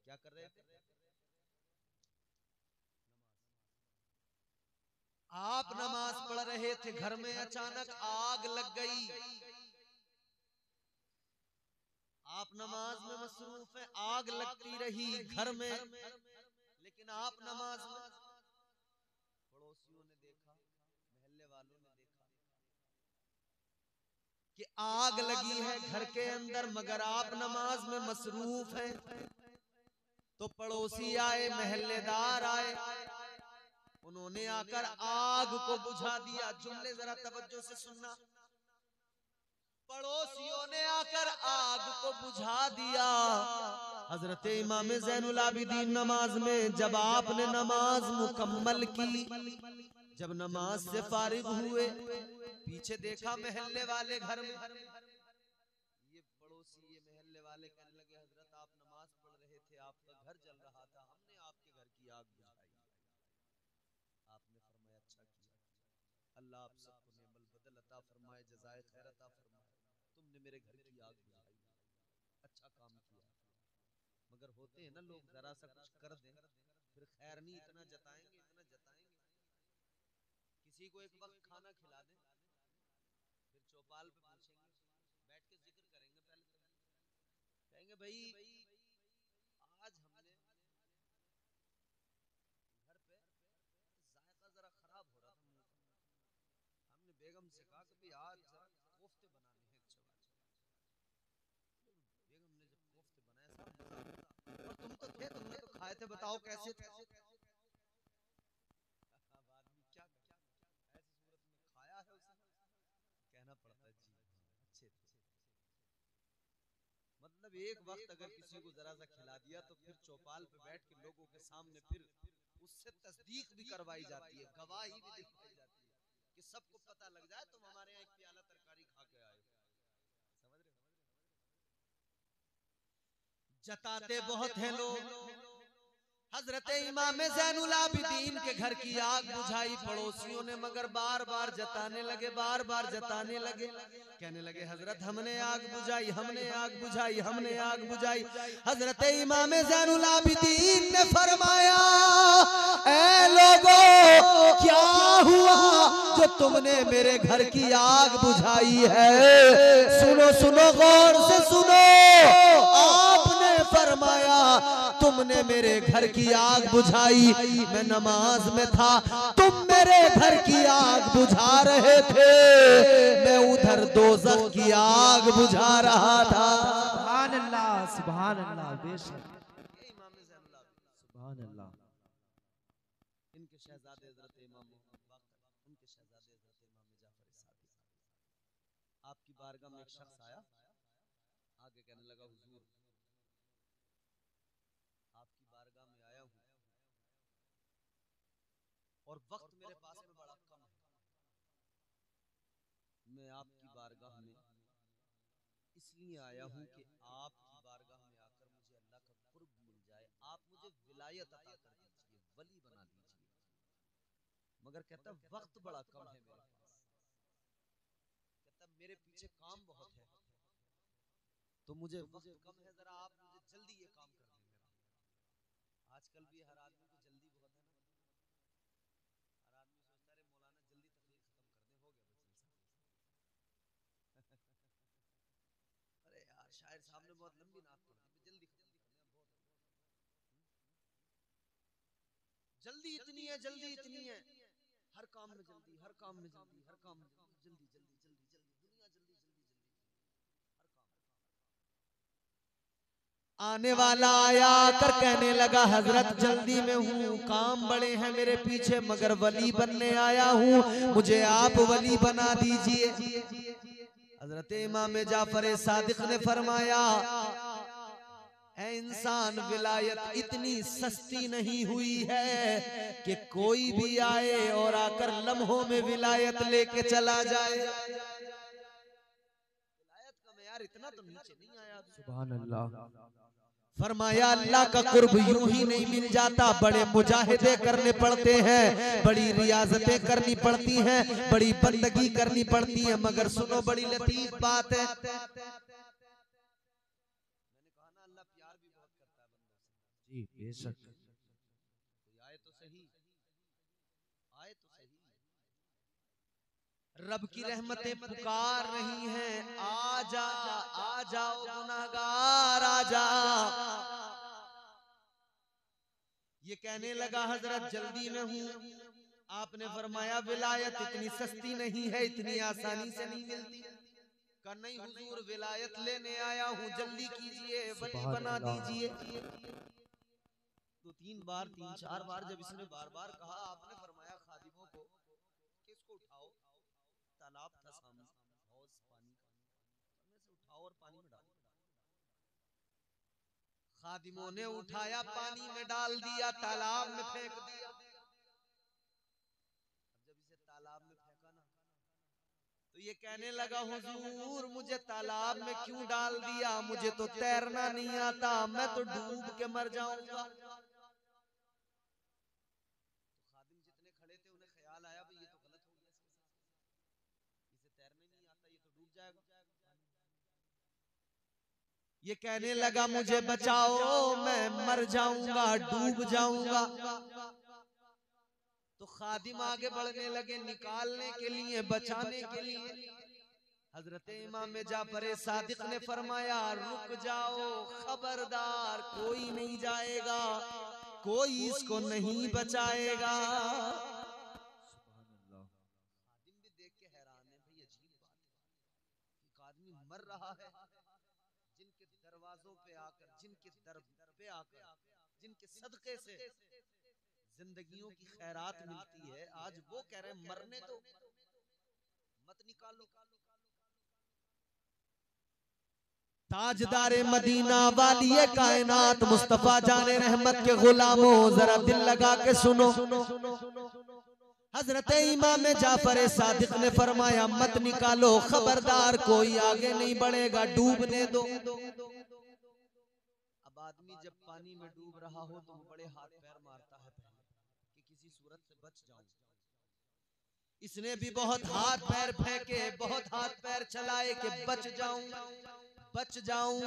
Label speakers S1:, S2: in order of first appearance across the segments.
S1: क्या कर रहे थे? आप नमाज पढ़ रहे थे, घर में अचानक आग लग गई। आप नमाज में मसरूफ है, आग लगती रही घर में, लेकिन आप नमाज में। पड़ोसियों ने देखा, मोहल्ले वालों ने देखा कि आग लगी है घर के अंदर, मगर आप नमाज में मसरूफ हैं। तो पड़ोसी आए, मोहल्लेदार आए, उन्होंने आकर आग को बुझा दिया। जुमले जरा तवज्जो से सुनना। पड़ोसियों ने आकर आग को बुझा दिया। हजरत इमाम ज़ैनुल आबिदीन नमाज में, जब आपने नमाज मुकम्मल की, जब नमाज से फारिग हुए, पीछे देखा मोहल्ले वाले घर में, ये पड़ोसी, ये मोहल्ले वाले कहने लगे, हजरत आप नमाज पढ़ रहे थे, आपका घर जल रहा था, हमने आपके घर की आग बुझाई। आपने फरमाया अच्छा किया, अल्लाह आप सबको नेमल बदल अता फरमाए, जज़ाए खैर अता फरमाए, तुमने मेरे घर की आग बुझाई, अच्छा काम किया। मगर होते हैं ना लोग, जरा सा कुछ कर दें फिर खैर नहीं इतना जताएंगे, इतना जताएंगे। किसी को एक वक्त खाना खिला दें, फिर चौपाल पे पूछेंगे, बैठ के जिक्र करेंगे, पहले तो कहेंगे भाई आज हमने घर पे जायका जरा खराब हो रहा था मुंह का, हमने बेगम से कहा कि भाई आज जरा कोफ्ते बनाने हैं चवाल। बेगम ने जब कोफ्ते बनाए, साहब मजा आ गया। और तुम तो थे, तुमने तो खाए थे, बताओ कैसे थे? अब आदमी क्या करे, ऐसी सूरत में खाया है उसने, कहना पड़ता है जी हाँ अच्छे थे। मतलब एक वक्त अगर किसी को जरा सा खिला दिया तो फिर चौपाल पे बैठ के लोगों के सामने फिर उससे तस्दीक भी करवाई जाती है, गवाही भी दिलवाई जाती है कि सबको पता लग जाए तुम हमारे यहाँ एक प्याला तरकारी खा के आए हो। समझ रहे हो? जताते बहुत हैं लोग। हजरत इमाम ज़ैनुल आबिदीन के घर की आग बुझाई पड़ोसियों ने, मगर बार बार जताने लगे, बार बार जताने लगे, कहने लगे हजरत हमने आग बुझाई, हमने आग बुझाई, हमने आग बुझाई। हजरत इमाम ज़ैनुल आबिदीन ने फरमाया, ऐ लोगों क्या हुआ जो तुमने मेरे घर की आग बुझाई है? सुनो सुनो, गौर से सुनो। आपने फरमाया तुमने मेरे घर की आग बुझाई, मैं नमाज में था, तुम मेरे घर की आग बुझा रहे थे, मैं उधर दोज़ख की आग बुझा रहा था।
S2: सुभान अल्लाह, सुभान अल्लाह, बेशक सुभान अल्लाह।
S1: इनके शहजादे हजरत इमाम उनके शहजादे हजरत इमाम जाफर सादिक, आपकी बारगाह में एक शख्स आया, आगे कहने लगा हुजूर आपकी बारगाह में आया हूँ और वक्त मेरे पास में बड़ा कम है, मैं आपकी बारगाह में इसलिए आया हूँ कि आपकी बारगाह में आकर मुझे अल्लाह का कुर्ब मिल जाए, आप मुझे विलायत अता कर दीजिए, वली बना दीजिए। मगर कहता वक्त बड़ा कम है मेरे पास, कहता मेरे पीछे काम बहुत है, तो मुझे वक्त कम है, जरा आप मुझे जल्दी ये काम कर दें मेरा। आजकल भी हर आदमी को जल्दी बहुत है ना, हर आदमी सोचता है मौलाना जल्दी तकरीर खत्म कर दें, हो गया बस जलसा। अरे यार शायर साहब ने बहुत लंबी नात पढ़ दी, जल्दी खत्म कर दें, बहुत जल्दी इतनी है, जल्दी इतनी है, हर काम में जल्दी, हर काम में जल्दी, हर काम में जल्दी, जल्दी जल्दी जल्दी जल्दी, दुनिया जल्दी जल्दी जल्दी, हर काम। आने वाला आया कर कहने लगा हजरत जल्दी में हूँ, काम बड़े हैं मेरे पीछे, मगर वली बनने आया हूँ, मुझे आप वली बना दीजिए। हजरत इमाम जाफर सादिक ने फरमाया, ऐ इंसान विलायत इतनी सस्ती नहीं हुई है कि कोई भी आए और आकर लम्हों में विलायत लेके चला जाए। विलायत का मेयार इतना तो नीचे नहीं आया।
S2: सुभान अल्लाह।
S1: फरमाया अल्लाह का कुर्ब यूं ही नहीं मिल जाता, बड़े मुजाहिदे करने पड़ते हैं, बड़ी रियाजतें करनी पड़ती हैं, बड़ी बंदगी करनी पड़ती है। मगर सुनो बड़ी लतीफ बात है, मैंने कहा ना अल्लाह प्यार भी बहुत करता है बंदों से।
S2: जी बेशक।
S1: आए तो सही, आए तो सही। रब की रहमतें पुकार रही हैं, आजा आ जाओ गुनाहगार आजा। ये कहने लगा हजरत जल्दी में हूँ। आपने फरमाया विलायत इतनी सस्ती नहीं है, इतनी आसानी से नहीं मिलती। कहा नहीं हुजूर विलायत लेने आया हूँ, जल्दी कीजिए, वली बना दीजिए। तो 3 बार 3-4 बार जब इसने बार बार कहा, आपने फरमाया खादिमों को कि इसको उठाओ, तालाब था सामने, हौज पानी का, उसमें से उठाओ और पानी में डालो। खादिमों ने उठाया, पानी में डाल दिया, तालाब में फेंक दिया। अब जब इसे तालाब में फेंका ना, तो ये कहने लगा हुजूर मुझे तालाब में क्यों डाल दिया, मुझे तो तैरना नहीं आता, मैं तो डूब के मर जाऊंगा। खादिम जितने खड़े थे उन्हें ख्याल आया भाई ये तो गलत हो गया, इसे तैरने नहीं आता, ये तो डूब जाएगा। ये कहने लगा मुझे बचाओ, मैं मर जाऊंगा, डूब जाऊंगा। तो खादिम आगे बढ़ने लगे निकालने के लिए, बचाने के लिए। हजरत इमाम जाफर सादिक ने फरमाया रुक जाओ, खबरदार कोई नहीं जाएगा, कोई इसको नहीं बचाएगा। खादिम भी देख के हैरान है, भाई अजीब बात है, एक आदमी मर रहा है, जिनके दरवाजों पे आकर, जिनके दर पे आकर, जिनके सदके से जिंदगियों की खैरात मिलती है, आज वो कह रहे हैं मरने दो, मत निकालो। ताजदारे मदीना वालिए कायनात मुस्तफा जाने रहमत के गुलामों, जरा दिल लगा के सुनो। हजरत इमाम जाफर सादिक ने फरमाया मत निकालो, खबरदार कोई आगे नहीं बढ़ेगा, डूबने दो। अब आदमी जब पानी में डूब रहा हो तो वो बड़े हाथ पैर मारता है पहले कि किसी सूरत से बच जाऊं। इसने भी बहुत हाथ पैर फेंके, बहुत हाथ पैर चलाए कि बच जाऊं, बच जाऊं,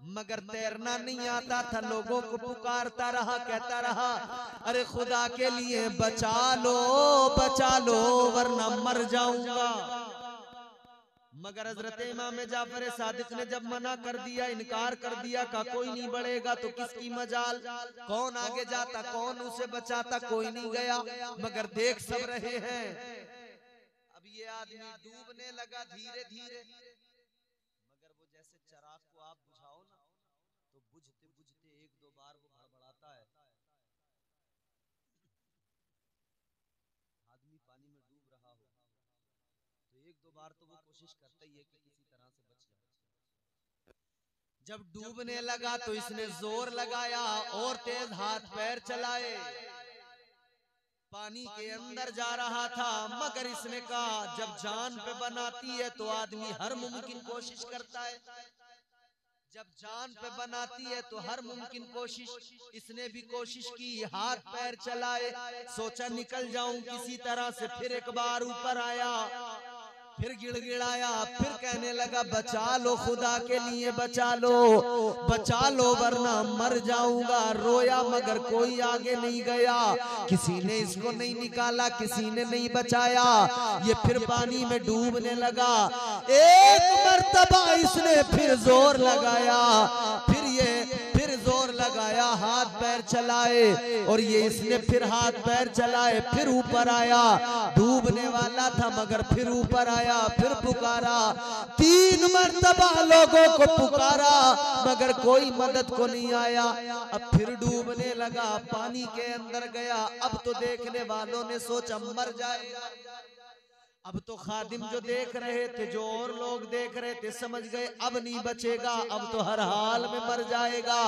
S1: मगर तैरना नहीं आता था। लोगों को पुकारता रहा, कहता रहा अरे खुदा के लिए बचा लो वरना मर जाऊंगा। मगर हजरत इमाम जाफर सादिक ने जब मना कर दिया, इनकार कर दिया, का कोई नहीं बढ़ेगा तो किसकी मजाल, कौन आगे जाता, कौन उसे बचाता, कोई नहीं गया। मगर देख सब रहे हैं। अब ये आदमी डूबने लगा धीरे धीरे, मगर वो जैसे चराग को आप बुझाओ ना, तो बुझते बुझते 1-2 बार वो भड़बड़ाता है। आदमी पानी में डूब रहा हो तो 1-2 बार तो वो कोशिश करता ही है कि किसी तरह से बच जाए। जब डूबने लगा तो इसने जोर लगाया और तेज हाथ पैर चलाए, पानी के अंदर जा रहा था। मगर इसने कहा जब जान पे बनाती है तो आदमी हर मुमकिन कोशिश करता है, जब जान पे बनाती है तो हर मुमकिन कोशिश। इसने भी कोशिश की, हाथ पैर चलाए, सोचा निकल जाऊं किसी तरह से। फिर एक बार ऊपर आया, फिर गिड़गिड़ाया, फिर कहने लगा बचा लो खुदा के लिए, बचा लो वरना मर जाऊंगा। रोया मगर कोई आगे नहीं गया, किसी ने इसको नहीं निकाला, किसी ने नहीं बचाया। ये फिर पानी में डूबने लगा। एक मर्तबा इसने फिर जोर लगाया, फिर जोर लगाया, हाथ पैर चलाए, और ये इसने फिर हाथ पैर चलाए, फिर ऊपर आया। डूबने वाला था मगर फिर ऊपर आया, फिर पुकारा। 3 मर्तबा लोगों को पुकारा मगर कोई मदद को नहीं आया। अब फिर डूबने लगा, पानी के अंदर गया। अब तो देखने वालों ने सोचा मर जाएगा। अब तो खादिम जो देख रहे थे, जो और लोग देख रहे थे, समझ गए अब नहीं बचेगा, अब तो हर हाल में मर जाएगा।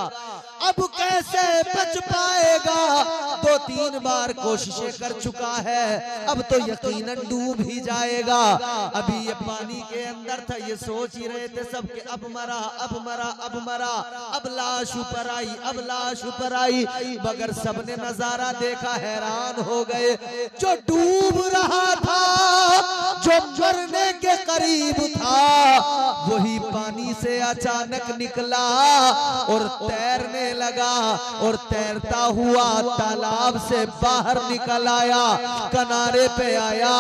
S1: अब कैसे बच पाएगा? 2-3 बार कोशिशें कर चुका है, अब तो यकीनन डूब ही जाएगा। अभी ये पानी के अंदर था, ये सोच ही रहे थे सब कि अब मरा, अब मरा, अब मरा। अब लाश ऊपर आई, अब लाश ऊपर आई, मगर सबने नजारा देखा, हैरान हो गए। जो डूब रहा था, जो मरने के करीब था, वही पानी से अचानक निकला और तैरने लगा और तैरता हुआ तालाब से बाहर निकल आया, किनारे पे आया।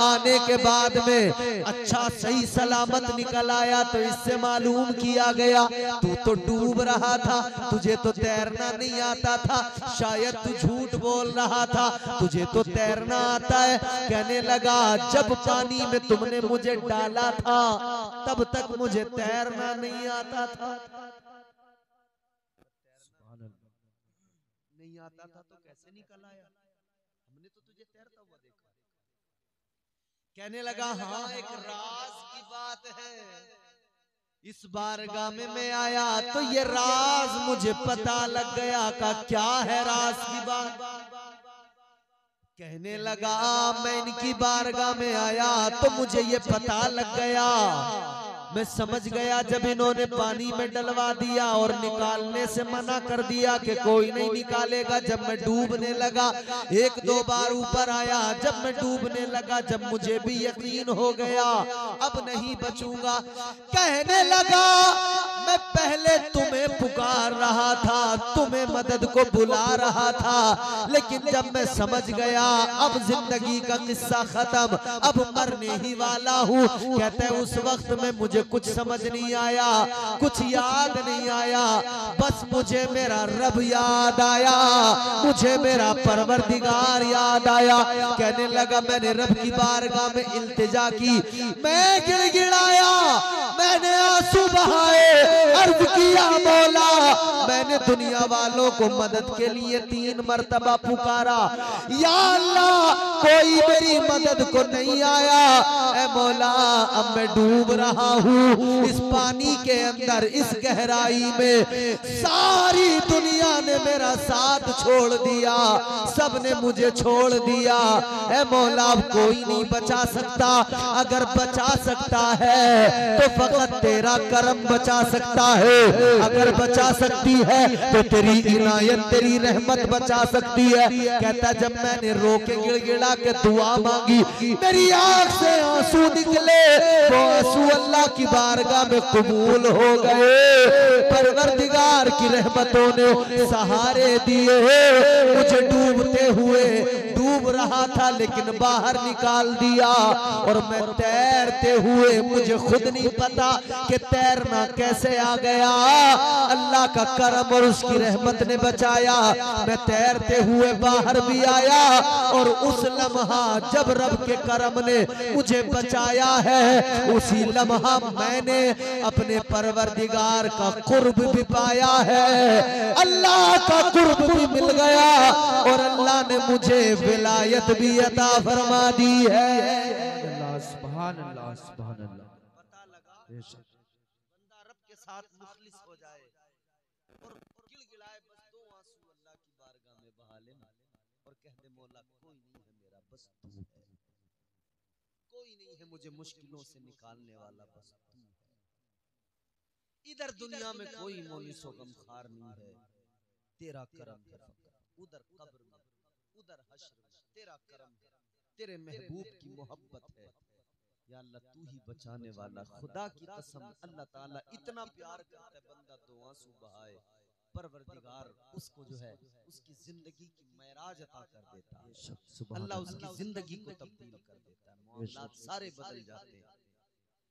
S1: आने के बाद में अच्छा सही सलामत निकल आया। तो इससे मालूम किया गया तू तो डूब रहा था, तुझे तो तैरना नहीं आता था, शायद तू झूठ बोल रहा था, तुझे तो तैरना आता है। कहने लगा जब पानी में तुमने मुझे डाला था तब तक मुझे तैरना नहीं आता था। नहीं आता था तो कैसे निकल आया? हमने तो तुझे तैरता हुआ देखा। कहने लगा हाँ एक राज की बात है। इस बारगाह में मैं आया तो ये राज मुझे पता लग गया का क्या है राज की बात। कहने लगा मैं इनकी बारगाह में आया तो मुझे ये पता लग गया, मैं समझ गया जब इन्होंने पानी में डलवा दिया और निकालने से मना कर दिया कि कोई नहीं निकालेगा। जब मैं डूबने लगा एक दो बार ऊपर आया, जब मैं डूबने लगा जब मुझे भी यकीन हो गया अब नहीं बचूंगा। कहने लगा मैं पहले तुम्हें पुकार रहा था, तुम्हें मदद को बुला रहा था, लेकिन जब मैं समझ गया अब जिंदगी का किस्सा खत्म, अब मरने ही वाला हूँ। कहते उस वक्त में मुझे कुछ समझ नहीं आया, कुछ याद नहीं आया, बस मुझे मेरा रब याद आया, मुझे मेरा परवरदिगार याद आया। कहने लगा मैंने रब की बारगाह में इल्तिजा की, मैं गिड़गिड़ाया, मैंने आंसू बहाए, अर्ज किया मौला। मैंने दुनिया वालों को मदद के लिए 3 मरतबा पुकारा, या अल्लाह कोई मेरी मदद को नहीं आया। ऐ मौला अब मैं डूब रहा हूँ इस पानी के अंदर, इस गहराई में। सारी दुनिया ने मेरा साथ छोड़ दिया, सबने मुझे छोड़ दिया। ऐ मौला अब कोई नहीं बचा सकता, अगर बचा सकता है तो फकत तेरा करम बचा सकता है, अगर बचा सकती है तो तेरी इनायत तेरी रहमत बचा सकती है। कहता जब मैंने रो के गिड़गिड़ा के दुआ मांगी मेरी आंख से आंसू निकले, वो आंसू अल्लाह की बारगाह में कबूल हो गए। परवरदिगार की रहमतों ने सहारे दिए, मुझे डूबते हुए डूब रहा था लेकिन बाहर निकाल दिया और मैं तैरते हुए मुझे खुद नहीं पता कि तैरना कैसे आ गया, अल्लाह का करम और उसकी रहमत ने बचाया। मैं तैरते हुए बाहर भी आया और उस लम्हा जब रब के करम ने मुझे बचाया है, उसी लम्हा मैंने अपने परवरदिगार का कुर्ब भी पाया है, अल्लाह का कुर्ब भी मिल गया और अल्लाह ने मुझे विलायत भी अता फरमा दी है।
S2: सुभान अल्लाह सुभान अल्लाह।
S1: पता लगा बंदा रब के साथ मुखलिस हो जाए और गिड़गिड़ाए, बस 2 आंसू अल्लाह की बारगाह में बहा ले और कह दे मौला कोई नहीं है मेरा, बस तू है, कोई नहीं है मुझे मुश्किलों से निकालने वाला, बस तू है। इधर दुनिया में कोई मोनिसो गमखार नहीं है, तेरा करम है फकत, उधर कब्र में उधर हश्र में तेरा करम है, तेरे महबूब की मोहब्बत है। या अल्लाह तू ही बचाने वाला। खुदा की कसम अल्लाह ताला इतना प्यार करता है, बंदा 2 आंसू बहाए परवरदिगार उसको जो है उसकी जिंदगी की महराज अता कर देता है, अल्लाह उसकी जिंदगी को तब्दील कर देता है, मामलात सारे बदल जाते हैं।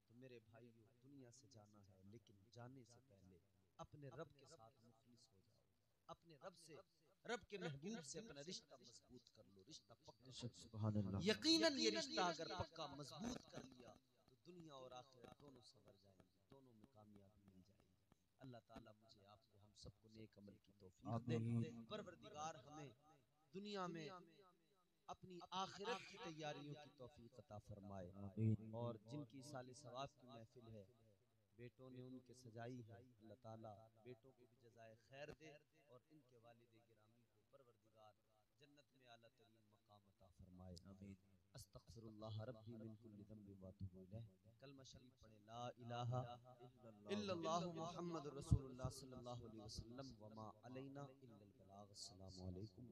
S1: तो मेरे भाइयों दुनिया से जाना है, लेकिन जाने से पहले अपने रब के साथ मुखलिस हो जाओ, अपने रब से रब के महबूब से अपना रिश्ता मजबूत कर लो, रिश्ता पक्का। यकीनन ये रिश्ता अगर पक्का मजबूत कर लिया तो दुनिया और आखिरत दोनों संवर जाएंगी, दोनों में कामयाबी मिल जाएगी। अल्लाह ताला मुझे आपको हम सबको नेक अमल की तौफीक दे। परवरदिगार हमें दुनिया में अपनी आखिरत की तैयारियों की तौफीक अता फरमाए और जिनकी साले सवाब की महफिल है बेटों ने उनके सजाई है, अल्लाह ताला बेटों को भी जज़ाए खैर दे और इनके वालिद गिरामी को परवरदिगार जन्नत में आला तरीन मकाम अता फरमाए। अस्तगफिरुल्लाह रब्बी मिन कुल्लि ज़ंबिन व अतूबु इलैह। कलमा शरीफ पढ़े ला इलाहा इल्लल्लाहु मुहम्मदुर रसूलुल्लाह सल्लल्लाहु अलैहि वसल्लम व मा अलैना इल्लल बलाग। अस्सलामु अलैकुम।